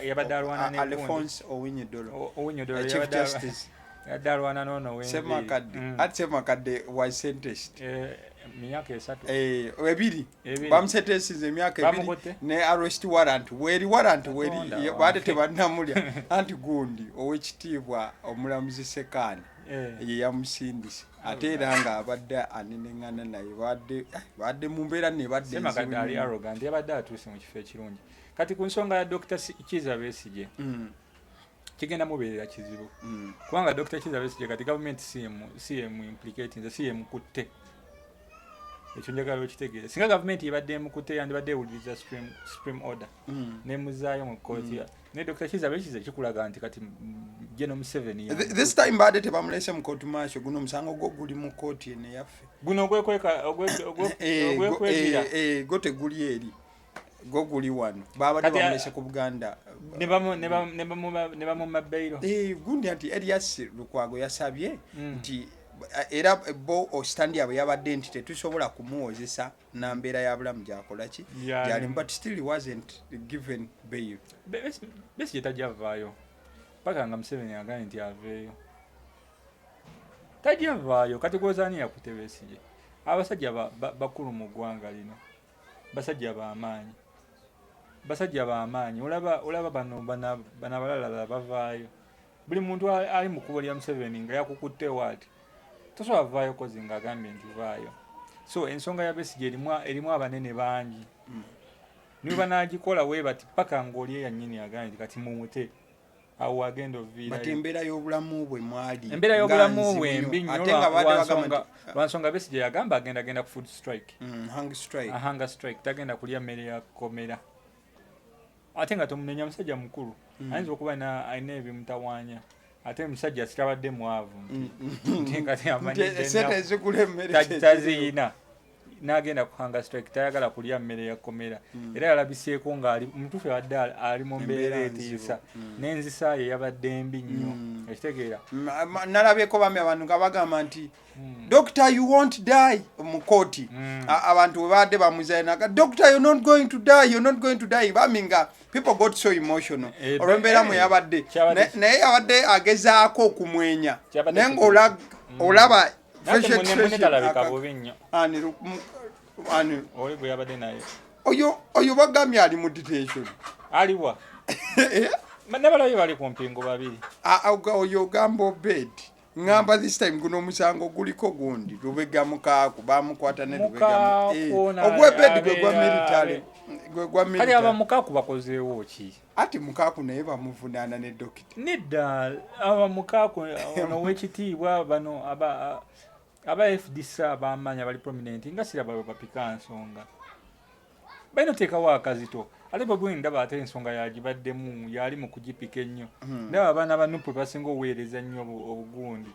yabadde alwana ne Alphonse Owiny-Dollo Chief Justice yabadde alwana n'ono Ssemakadde was sentenced myaka 3 ebiri bamusentencing emyaka 2 ne arrest warrant weri baade tebannamulya anti gundi ow'ekitiibwa omulamuzi Sekaani ye yamusindise ate era nga abadde anenengana naye badde mu mbeera nebadde Ssemakadde ali arrogant yabadde atuuse mu kifo ekirungi kati ku nsonga ya Dr. Kizza Besigye kigenda mubeerera kizibu kubanga Dr. Kizza Besigye kati gavumenti si yemu implicating si yemu kutte ekyo njagala okitegeeza singa gavumenti ebadde emukutte yandibadde ewuliriza Supreme Order nemuzaayo mu kooti ne Dr. Kizza Besigye kikulaga nti kati General Museveni this time badde tebamulese mu kooti maaso guno omusango gwo guli mu kooti eno yaffe guno ogwekweka go teguli eri go guli wano babadde bamulese ku Buganda ne bamu mabbeiro gundi nti Elias Lukwago yasabye nti era bo ostandi abo yabadde nti tetusobola kumuwozesa na mbeera ya bulamu gyakola ki gyali but still he wasn't given bail. Besigye tajja vaayo paka nga Museveni agambye nti aveeyo, tajja vaayo. Kati gwozaani yakute Besigye? Abasajja bakulu mu ggwanga lino, basajja b'amaanyi, basajja b'amaanyi. Olaba bano abalala bavaayo. Buli muntu ali mu kkubo lya Museveni nga yakukutte waati tosobola vaayo kozi nga agambye nti vaayo. So ensonga ya Besigye erimu abanene bangi. Niba banagikola we bati paka ng'oli yannyini agambye nti kati mumute awo agenda oviirayo. Bati embeera y'obulamu bwe mwali, embeera y'obulamu bwe mbi nnyo lwansonga Besigye yagamba agenda ku food strike, hunger strike, tagenda kulya mmere ya kkomera. Ate nga tomunenya musajja mukulu, ayinza okuba alina ebimutawaanya, ate musajja sitabadde mwavu nti kati amanyi taziina n'agenda ku hunger strike, tayagala kulya mmere ya kkomera. Era yalabiseeko ng'ali mutuufu yabadde ali mu mbeera etiisa, n'enzisa ye yabadde mbi nnyo, ekitegeera. Nalabyeko bami abantu nga bagamba nti Doctor, you won't die mu kooti. Abantu bwe badde bamuzainaga, Doctor, you're not going to die, you're not going to die. Bami nga people got so emotional olw'embeera mwe yabadde, naye yabadde agezaako okumwenya naye ng'olaba oyo bagambye ali mu detention. Aliwa nabalabe bali ku mpingo babiri. Oyo gamba Obed ngamba this time guno omusango guliko gundi Lubega Mukaaku bamukwata ne Lubega ogw'Obed gwe gwa military, gwe gwa military. Kali aba Mukaaku bakozeewo ki? Ati Mukaaku naye bamuvunaana ne dokita. Nedda aba Mukaaku ono w'ekitiibwa bano aba FDC abamanya bali prominent nga siraba bapika nsonga balina teekawo akazito. Ate Bobi Wine ndaba ate ensonga yagibaddemu yali mu kugipika ennyo. Ndaba abaana ba Nupu basinga oweereza nnyo obugundi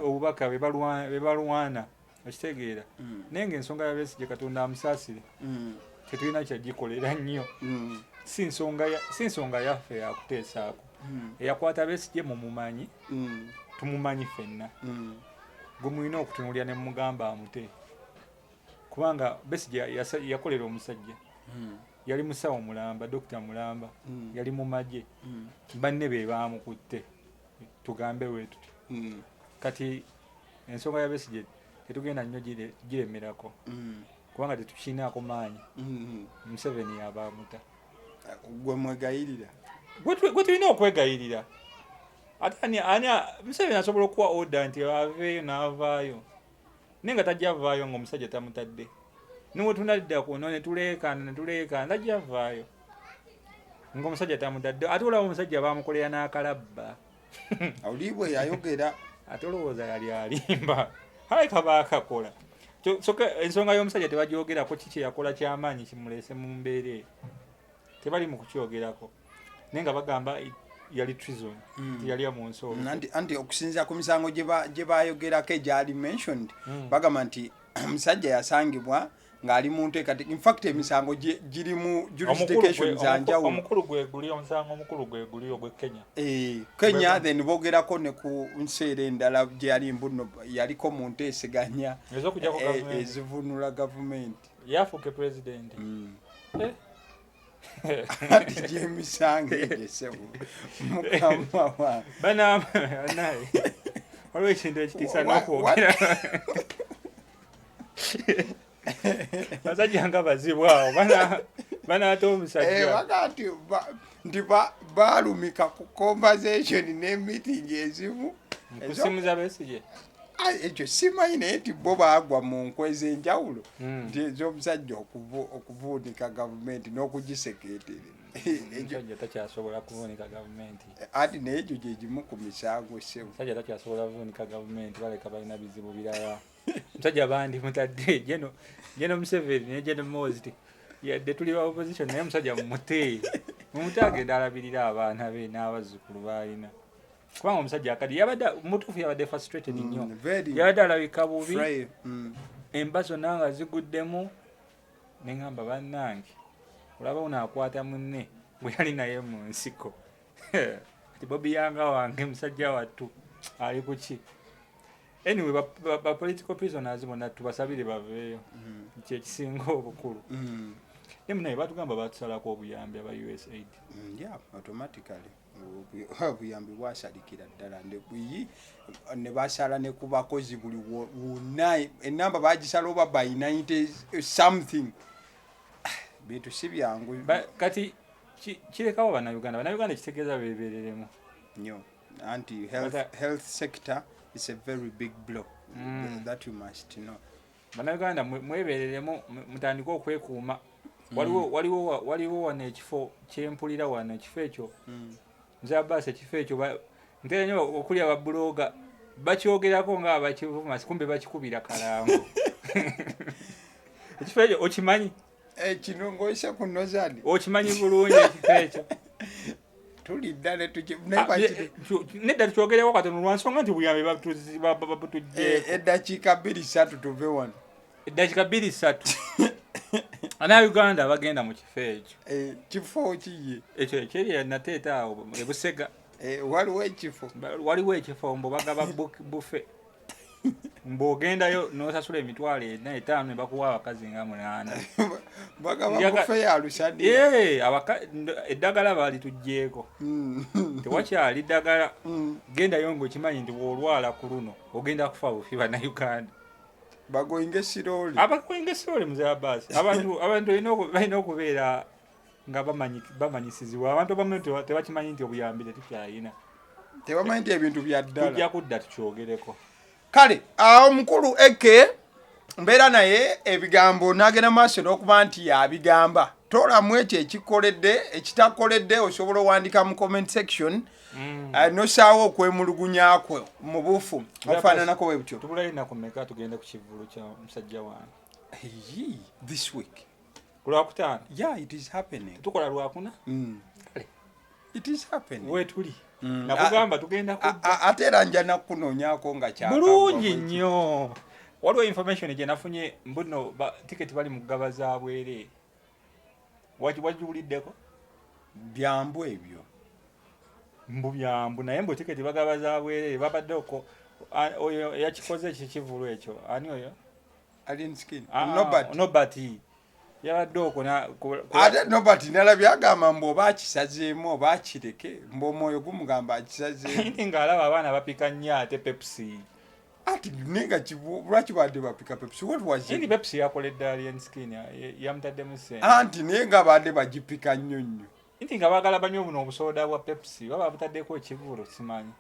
obubaka be balwana okitegeera. Naye ng'ensonga ya Besigye Katonda amusaasire tetulina kyagikolera nnyo. Si nsonga yaffe yakuteesaako. Eyakwata Besigye mumumanyi, tumumanyi ffenna. Gwe mulina okutunuulira ne mugamba amute, kubanga Besigye yakolera omusajja. Yali musawo mulamba, Dr. Mulamba, yali mu magye, banne be baamukutte, tugambe wetu. Kati ensonga ya Besigye tetugenda nnyo giremerako, kubanga tetukinaako maanyi. Museveni yabaamuta. Gwe mwegayirira? Gwe tulina okwegayirira. Ate Museveni asobola okuwa order nti aveeyo n'avaayo, naye nga tajja avaayo ng'omusajja tamutadde. Niwe tunadda kuno ne tuleekaana tajja avaayo ng'omusajja tamutadde. Ate olaba omusajja baamukolera n'akalabba. Olibwe yayogera. Ate olowooza yali alimba. Aleka baakakola. Soka ensonga y'omusajja tebagyogerako kiki yakola ky'amaanyi kimuleese mu mbeera. Tebali mu kukyogerako. Naye nga bagamba yali treason, yali ya munsolo. Anti okusinziira ku misango gye bayogerako egyali mentioned, bagamba nti omusajja yasangibwa ng'ali mu nteekateeka. In fact emisango giri mu jurisdiction za njawulo. Omukulu omusango omukulu gwe guli ogw'e Kenya. Kenya, then boogerako ne ku nseera endala gye yali mbuno yaliko mu nteeseganya ezivunula gavumenti. Yafuuke president. Ati gyemisango egesebo mukama wa naye waliwo ekintu ekitiisa n'okwogera basajja nga bazibwawo banaata omusajja nti baalumika ku conversation n'emiting ezimu kusimu za Besigye. Ekyo simanyi naye nti bo baagwa mu nkwe ez'enjawulo nti ez'omusajja okuvuunika gavumenti n'okugisekeeterera. Omusajja takyasobola kuvuunika gavumenti. Ati naye egyo gye gimu ku misango ssebo. Omusajja takyasobola kuvuunika gavumenti, baleka balina bizibu birala. Omusajja bandi mutadde Jeno Museveni ne Jeno Mozi yadde tuli ba opposition naye omusajja mumute agenda alabirira abaana be n'abazzukulu baalina. Kubanga omusajja akadi yabadde mutuufu yabadde frustrated nnyo. Yabadde alabika bubi. Emba zonna nga ziguddemu ne ngamba bannange olaba unaakwata munne bwe yali naye mu nsiko. Ati Bobi yanga wange musajja wattu ali ku ki? anyway ba political prisoners bonna tubasabire baveeyo kye kisinga obukulu naye batugamba batusalako obuyambi aba USAID yeah automatically obuyambi bwasalikira ddala ne basala ne ku bakozi buli wonna enamba bagisala oba by 90 something bintu si byangu kati kirekawo bannayuganda kitegeeza beebereremu nnyo anti health sector is a very big blow that you must know. Bannayuganda mwebereremu mutandika okwekuuma waliwo wano ekifo kyempulira wano ekifo ekyo nze Abbas ekifo ekyo ntera nnyo okulya babuloga bakyogerako nga abakivuma kumbe bakikubira kalango ekifo ekyo okimanyi kino ngoyisa ku nozadi okimanyi bulungi ekifo ekyo tulidda nedda tukyogereko katono lwansonga nti buyambi batujjeeko eddakiika 2-3 tuve wano eddakiika 2-3 Uganda bagenda mu kifo ekyo kifo kiye ekyo ekyeri nateeta awo ebusega waliwo ekifo mbo bagaba bufe mb'ogendayo n'osasula emitwalo 45 ne bakuwa abakazi nga 8 bagaba bufe ya lusadi eddagala baali tujjeeko tewakyali ddagala gendayo ng'okimanyi nti bw'olwala ku luno ogenda kufa bufi bannayuganda bagoyinga esiroli Mzee Abbas abantu balina okubeera nga bamanyisizibwa abantu abamu tebakimanyi nti obuyambi tetukyalina tebamanyi nti ebintu bya ddala tujja kudda tukyogereko kale omukulu Eke mbeera naye ebigambo n'agenda maaso n'okuba nti yabigamba tolamu ekyo ekitakoledde osobola owandiika mu comment section nosaawo okwemulugunya kwe mu bufu ofaananako bwe butyo tubulina kumeka tugenda ku kivulu kya musajja wange this week kulwakutaano it is happening tukola lwakuna it is happening wetuli nakugamba tugenda kudda ate era nja nakunoonyako nga bulungi nnyo waliwo information gye nafunye mbuno tiketi bali mu ggaba za bwere wagiwuliddeko byambu ebyo mbu byambu naye mbu tiketi bagaba za bwere babaddeko oyo yakikoze ekikivulu ekyo ani oyo nobati yabadde ate nobati nalabye agamba mbu oba akisazeemu oba akireke mbu omwoyo gumugamba akisazeemu ng'alaba abaana bapika nnyo ate pepsi ati nenga lwaki badde bapika pepsi pepsi yakoledde alien skin yamutaddemu sente anti naye nga badde bagipika nnyo nnyo nti nga baagala banywe buno obusoda bwa pepsi baba butaddeko ekivulo simanyi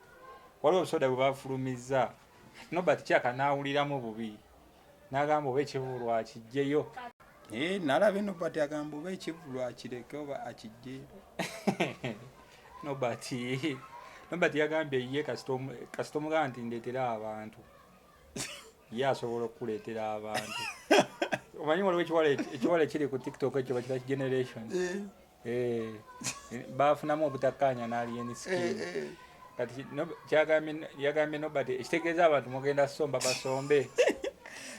waliwo obusoda bwe bafulumizza nobati kyaka naawuliramu bubi n'agamba oba ekivulu akijjeyo nalaba nobati agamba oba ekivulu akireke oba akijjeyo nobati yagambye ye kasita omugamba nti ndeetera abantu ye asobola okukuleetera abantu omanyi waliwo ekiwala ekiri ku TikTok ekyo bakita generation bafunamu obutakkaanya n'alien skin kati yagambye nobati ekitegeeza abantu mugenda somba basombe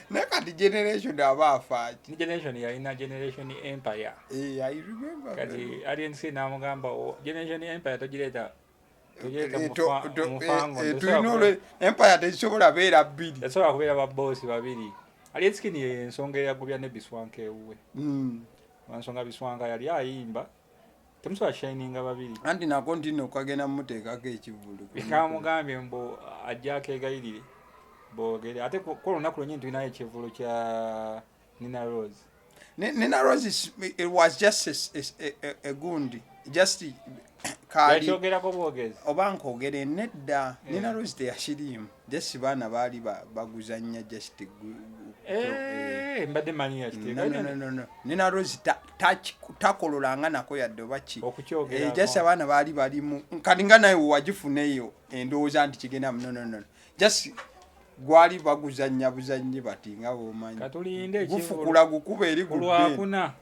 naye kati generation aba afaaki generation yalina generation empire I remember kati alien skin n'amugamba generation empire togireeta tulina empire tezisobola beera bbiri tezisobola kubeera babboosi babiri alien skin ensonga eyagobya ne biswanka ewuwe ensonga biswanka yali ayimba temusobola shininga babiri anti nako ntino okagenda mumuteekako ekivulu bikamugambye mbu ajjako egayirire boogere ate ko lunaku lwennyini tulinayo ekivulu kya Nina Rose. Nina Rose it was just a gundi just kali yachogerako bwogezi oba nkogere nedda Nina Rose teyashirimu just baana baali baguzanya just mbadde mani yakiteeka no Nina Rose takololanga nako yadde baki okukyogera just abaana baali balimu kalinga naye wagifuneyo endowooza nti kigenda no just gwali baguzanya buzanye bati nga bomanyi katulinde gufukula gukuba eri kulwakuna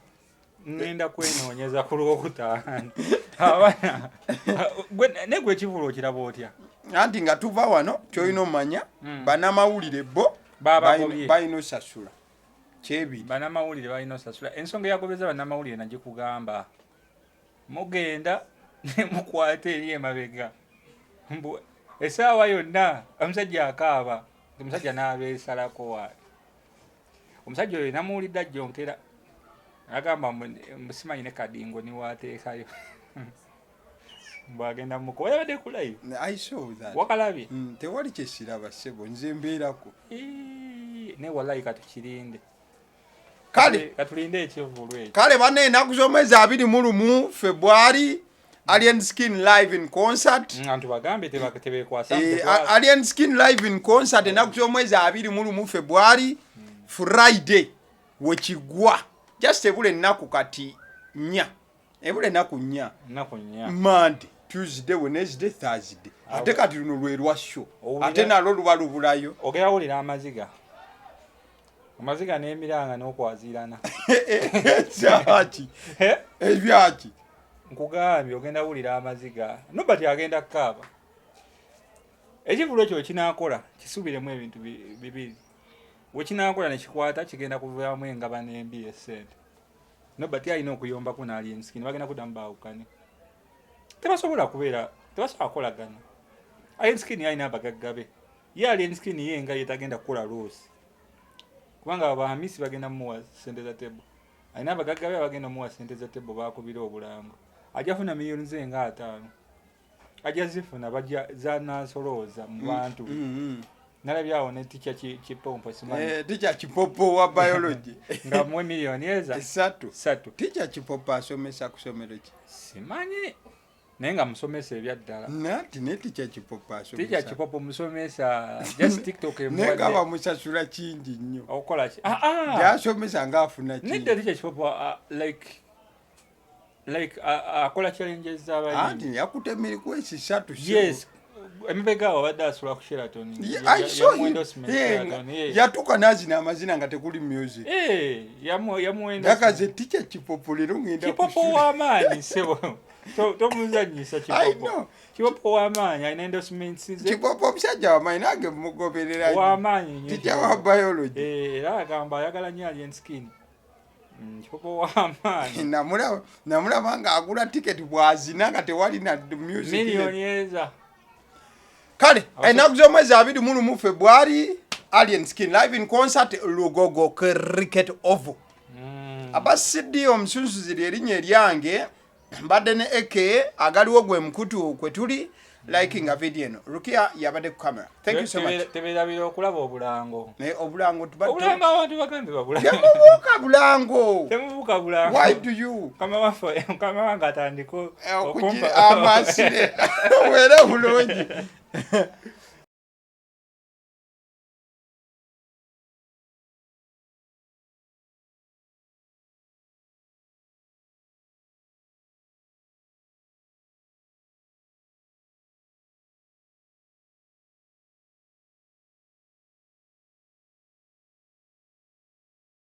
ngenda kwenoonyeza ku lwokutaano abana negwe ekivulo okiraba otya anti nga tuva wano kyolina omanya banamawulire bo balina osasula kyebiri banamawulire balina osasula ensonga eyagobeza banamawulire nagikugamba mugenda mukwate eri emabega essaawa yonna omusajja akaaba Omusajja n'abeesalako wa. Omusajja oyo namuwulidde ajjonkera. Agamba musimanyi ne kadingo niwaateekayo. Bwagenda muko yabadde kulayo. I saw that. Wakalabye. Tewali kyesiraba ssebo nze mbeerako. Ne wallahi katukirinde. Kale katulinde ekivulu ekyo. Kale bane ennaku z'omwezi 21 February Alien Skin live in concert. Antu bagambe tebekwasa. Alien Skin live in concert ennaku z'omwezi 21 February Friday wekigwa. Just ebule ennaku kati nya. Ebule ennaku nya. Monday, Tuesday, Wednesday, Thursday. Ate kati luno lwe lwa show. Ate nalwo luba lubulayo. Ogeyawulira amaziga. Amaziga n'emiranga n'okwazirana. Kyaki? Ebyaki? Nkugambye ogenda wulira amaziga. Nobody agenda kkaaba. Ekivulu ekyo kinaakola kisubiremu ebintu bibiri. We kinaakola ne kikwata kigenda kuvaamu engaba n'embi essente. Nobody alina okuyomba ku Alien Skin bagenda kuddamu baawukane. Tebasobola kubeera, tebasobola kukolagana. Alien Skin alina abagaggabe. Ye Alien Skin ye nga yetagenda kukola loosi. Kubanga abahamisi bagenda muwa sente za tebo. Alina abagaggabe bagenda muwa sente za tebo baakubira obulango. Ajafuna miliyoni ze nga 5. Ajazifuna bajja za nasolooza mu bantu. Nalabyawo ne ticha kipompo simanyi. Ticha kipopo wa biology. Nga mwe miliyoni eza. 3. Ticha kipopo asomesa kusomero ki? Simanyi. Naye nga musomesa ebyaddala. Nati ne ticha kipopo asomesa. Ticha kipopo musomesa just TikTok emwadde. Nenga bamusasula kingi nnyo. Okola ki? Yasomesa ngafuna kingi. Nedda ticha kipopo like akola challenges z'abayimbi. Anti yakutemeri kwesi 3. Yes. Emibega wabadde asula ku Sheraton. Yatuka nazina amazina nga tekuli music. Yamuwenda. Dakaze ticha kipopo lero ngenda kipopo w'amaanyi sebo. Tomuzanyisa kipopo. Kipopo w'amaanyi alina endorsements ze. Kipopo omusajja w'amaanyi nange mugoberera. W'amaanyi. Ticha wa biology. Era agamba ayagala nnyo Alien Skin. Kipopo w'amaanyi. Namulaba nga agula ticket bwazina nga tewali na music. Miliyoni eza. Kale, ennaku z'omwezi 21 February Alien Skin live in concert Lugogo Cricket Oval. Abasidi omusunsuzi erinnya eryange mbadde ne AK agaliwo gwe mukutu kwe tuli liking a video eno. Rukia yabadde ku camera. Thank you so much. Tebeerabira okulaba obulango. Obulango tubadde. Obulango abantu bagambe babulango. Temubuuka bulango. Temubuuka bulango. Why do you? Kama wange atandika okumpa amasire. Were bulungi.